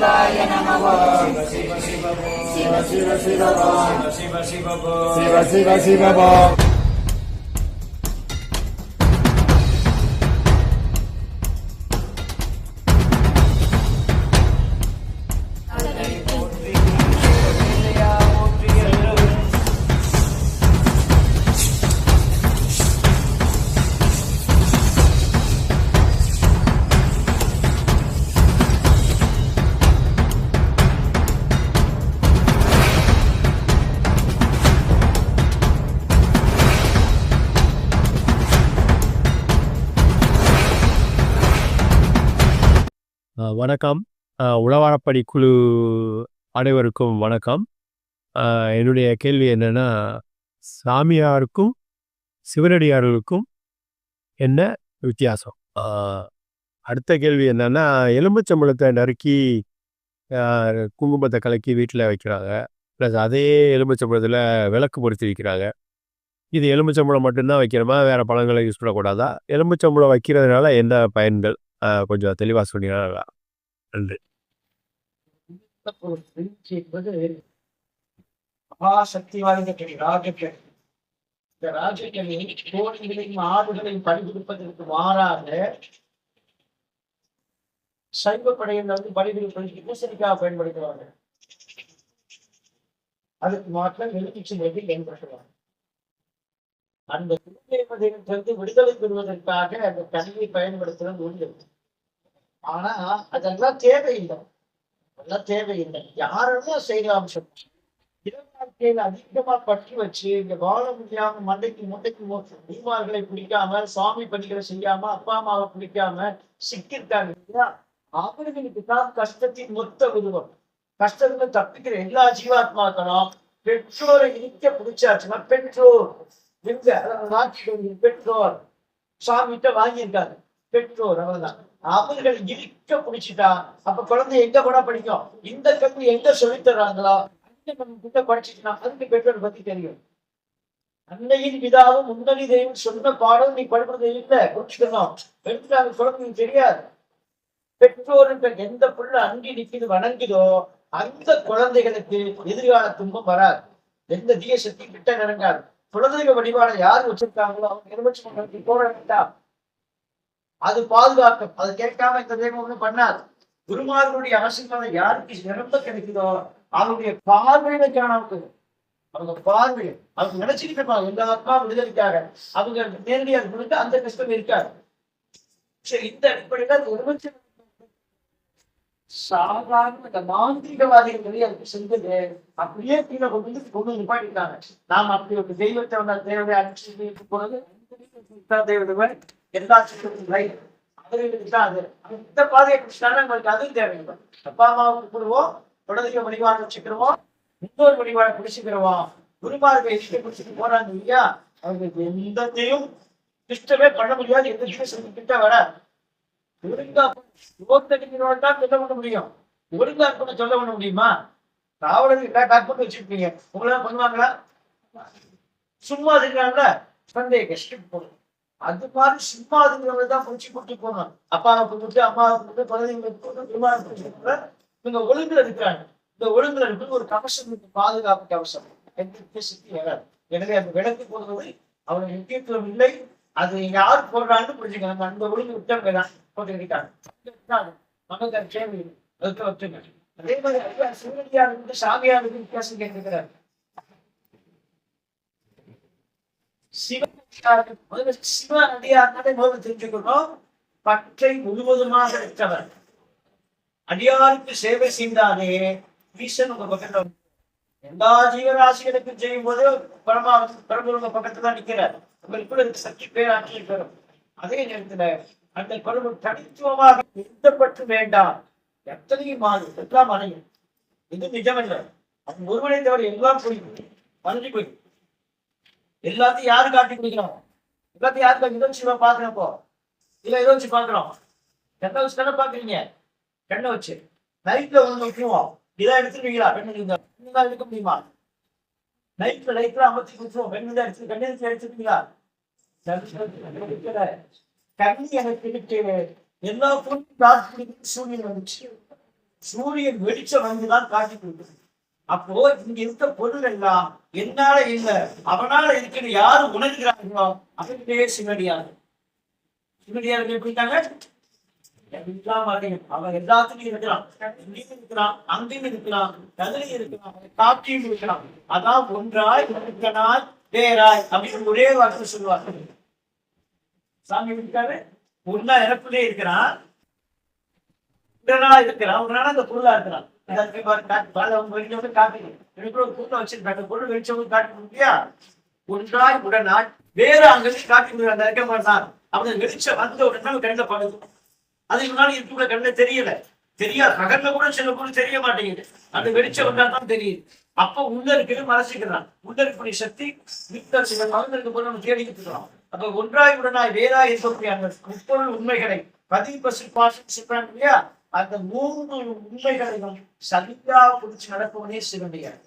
சிவாய நமः. சிவ சிவ சிவ சிவ சிவ சிவ சிவ சிவ சிவ சிவ வணக்கம். உழவாரப்படி குழு அனைவருக்கும் வணக்கம். என்னுடைய கேள்வி என்னன்னா, சாமியாருக்கும் சிவனடியார்களுக்கும் என்ன வித்தியாசம்? அடுத்த கேள்வி என்னன்னா, எலும்புச்சம்பழத்தை நறுக்கி குங்குமத்தை கலக்கி வீட்டில் வைக்கிறாங்க. ப்ளஸ் அதே எலும்புச்சம்பழத்தில் விளக்கு பொருத்தி வைக்கிறாங்க. இது எலும்புச்சம்பழம் மட்டும்தான் வைக்கிறோமா, வேறு பழங்களை யூஸ் பண்ணக்கூடாதா? எலும்புச்சம்பழம் வைக்கிறதுனால என்ன பயன்கள்? கொஞ்சம் தெளிவாக சொன்னீங்கன்னா நன்றி. என்பது மகாசக்தி வாய்ந்த ராஜகேள். இந்த ராஜகேளை கோழிகளையும் ஆடுகளையும் பலி கொடுப்பதற்கு மாறாக சைவ படையில் பலி கொடுப்பதற்கு பூசணிக்காக பயன்படுத்துவாங்க. அதுக்கு மாற்றம் எலுமிச்சை பயன்படுத்துவாங்க. அந்த குலதெய்வத்திலிருந்து விடுதலை பெறுவதற்காக அந்த தண்ணியை பயன்படுத்துறது உண்டு. ஆனா அதெல்லாம் தேவையில்லை, அதெல்லாம் தேவையில்லை. யாரெல்லாம் செய்யலாம் சொல்லி வாழ்க்கையில அதிகமா பற்றி வச்சு இங்க வாழ முடியாம மண்டைக்கு தீமார்களை பிடிக்காம, சுவாமி பணிகளை செய்யாம, அப்பா அம்மாவை பிடிக்காம சிக்கிருக்காங்க இல்லையா? அவர்களுக்கு தான் கஷ்டத்தின் மொத்த உருவம். கஷ்டத்துல தப்பிக்கிற எல்லா ஜீவாத்மாக்களும் பெற்றோரை இடிக்க பிடிச்சாச்சுன்னா பெற்றோர் பெற்றோர் சாமிகிட்ட வாங்கியிருக்காரு. பெற்றோர் அவர்தான். அவர்கள் இழுக்க பிடிச்சிட்டா அப்ப குழந்தை எங்க கூட படிக்கும்? இந்த கல்வி எங்க சொல்லித் தர்றாங்களோ அங்க நம்ம கிட்ட படிச்சுட்டா அதுக்கு பெற்றோர் பத்தி தெரியும். அன்னையின் பிதாவும் முன்னணி தெய்வம் சொன்ன பாடம் நீ படிப்பது இல்லை, புரிச்சுக்கணும். பெற்றாங்க குழந்தைக்கு தெரியாது. பெற்றோருக்கு எந்த புள்ள அங்கி நிற்கிது வணங்குதோ அந்த குழந்தைகளுக்கு எதிர்கால துன்பம் வராது. எந்த தீய சக்தி கிட்ட நெருங்காது. குலதெய்வ வழிபாட யாரு வச்சிருக்காங்களோ அவங்க நிர்வகிச்சு போட வேண்டாம். அது பாதுகாக்கும். அதை கேட்காம இந்த தெய்வம் ஒண்ணும் பண்ணாது. குருமார்களுடைய ஆசீர்வாதம் யாருக்கு நிரம்ப கிடைக்குதோ அவருடைய பார்வையில காணாம அவங்க பார்வை அவங்க நினைச்சுக்கிட்டு இருப்பாங்க எங்க ஆத்மா விடுதலைக்காக. அவங்க நேரடியாக கொடுத்து அந்த கஷ்டம் இருக்காது. சரி, இந்த அடிப்படையில அது சாதாரண இந்த மாந்திரிகவாதிகள் அதுக்கு செஞ்சது அப்படியே கீழே கொண்டு நிப்பாட்டிட்டாங்க. நாம அப்படி ஒரு தெய்வத்தை தேவையை அனுப்பிச்சு போனது தெய்வத்தை எல்லா அவர்களுக்கு தான் அது. இந்த பாதையை குடிச்சிட்டாங்க. நம்மளுக்கு அதுவும் தேவையில்லை. அப்பா அம்மாவுக்கு கொடுவோம், குலதெய்வ வழிபாடு வச்சுக்கிறோம், இன்னொரு வழிபாடு குடிச்சுக்கிறோம். குருமார்கள் இஷ்ட குடிச்சுட்டு போறாங்க இல்லையா? அவங்களுக்கு எந்தத்தையும் இஷ்டமே பண்ண முடியாது. எந்த விஷயம் கிட்ட வர ஒழுங்கா தான் சொல்ல பண்ண முடியும். ஒழுங்கா இருக்கணும் சொல்ல பண்ண முடியுமா? காவலர்கள் பண்ணி வச்சிருப்பீங்க, உங்களாம் பண்ணுவாங்களா? சும்மா இருக்காங்களா? சந்தேக கஷ்டம் போடும். அது மாதிரி சும்மா இருக்கிறவங்க தான் பிடிச்சி கூட்டி போகணும். அப்பாவுக்கு கூட்டு, அம்மாவுக்கு கூட்டு, குழந்தைங்களுக்கு இவங்க ஒழுங்குல இருக்கிறாங்க. இந்த ஒழுங்குல இருக்கு ஒரு கவசம் இருக்கு, பாதுகாப்பு கவசம். எந்த சக்தி வராது. எனவே அந்த விளக்கு போடுறது அவனுக்கு முக்கியத்துவம் இல்லை. அது யாரு போடுறாங்கன்னு புரிஞ்சுக்கணும். அந்த ஒழுங்கு விட்டவங்க தான் போட்டுக்கிட்டாங்க. நமக்கு அது தேவை. அதுக்கு ஒத்துங்க. அதே மாதிரி சிவனடியாருக்கு சாமியாருக்கு வித்தியாசம் கேட்டிருக்கிறார். சிவனடியார்னாலே முதல்ல தெரிஞ்சுக்கணும், பற்றை முழுவதுமாக இருக்கிறவர். அடியாருக்கு சேவை செய்தாலே ஈசன் உங்க பக்கத்துல எல்லா ஜீவராசிகளுக்கு செய்யும் போது பரம்பரை உங்க பக்கத்துல தான் நிக்கிறார். உங்களுக்குள்ள இருக்கு சக்தி பேராட்சி பெறும். அதே நேரத்துல அந்த பருவம் தனித்துவமாக எந்த பற்று வேண்டாம். எத்தனையும் மாறும், எல்லாம் அணையும். இது நிஜமல்ல. அது ஒருவனை தவிர எல்லாம் பிடிக்கும், மறைஞ்சு போயிடும். எல்லாத்தையும் யாரு காட்டி குடிக்கிறோம்? எல்லாத்தையும் யாரு நிகழ்ச்சியை பாக்குறப்போ இல்ல ஏதோ வச்சு பாக்குறோம். கண்ணை வச்சு தானே பாக்குறீங்க. கண்ணை வச்சு நைட்ல ஒண்ணு வைக்குவோம். இதான் எடுத்துருவீங்களா? பெண்ணு தான் எடுக்க முடியுமா? லைட்ல அமர்த்தி குடிச்சுவோம். பெண்ணு தான் எடுத்து கண்ணு எடுத்துருவீங்களா? கண்ணி எனக்கு எல்லா பொருளும் சூழ்நிலை வந்துச்சு. சூரியன் வெளிச்சம் வந்துதான் காட்டி கொடுக்குது. அப்போ இங்க இருக்க பொருள் எல்லாம் என்னால இல்ல அவனால இருக்குன்னு யாரு உணர்கிறார்களோ அவர்களே சிவனடியார். சிவனடியார்கள் எப்படிட்டாங்க? அவன் எல்லாத்துலயும் இருக்கிறான், இங்கேயும் இருக்கிறான், அங்கேயும் இருக்கிறான், கதிலையும் இருக்கிறான், காற்றியும் இருக்கிறான். அதான் ஒன்றாய் ஒருத்தனாய் வேறாய் அப்படின்னு ஒரே வார்த்தை சொல்லுவாங்க. சாமி இருக்காரு, ஒன்னா இறப்புலே இருக்கிறான், உடனா இருக்கிறான், உடனா அந்த பொருளா இருக்கிறான். பொருள் வெளிச்சவங்க காட்டி முடியா ஒன்றாய் உடனாய் வேற அங்க காட்டி அந்த இருக்க மாட்டான். அவன் வெளிச்சம் வந்த உடனே கண்ணில் படுது. அதுக்கு முன்னாடி கூட கண்ணில் தெரியல, தெரியாது, பகல்ல கூட சில கூட தெரிய மாட்டேங்குது. அந்த வெளிச்சம் வந்தாதான் தெரியுது. அப்ப உள்ள இருக்கிறது மறைச்சிக்கிறான். உள்ள இருக்கக்கூடிய சக்தி வீட்டர் சில மகன் போது நம்ம தேடிக்கிட்டு இருக்கிறோம். அப்ப ஒன்றாய் உடனாய் வேறாய் இருக்கக்கூடிய அந்த முப்பொருள் உண்மைகளை 10% சொல்றாங்க இல்லையா, அந்த 3 உண்மைகளையும் சரியா புடிச்சு நடப்பவனே சிவனடியார்.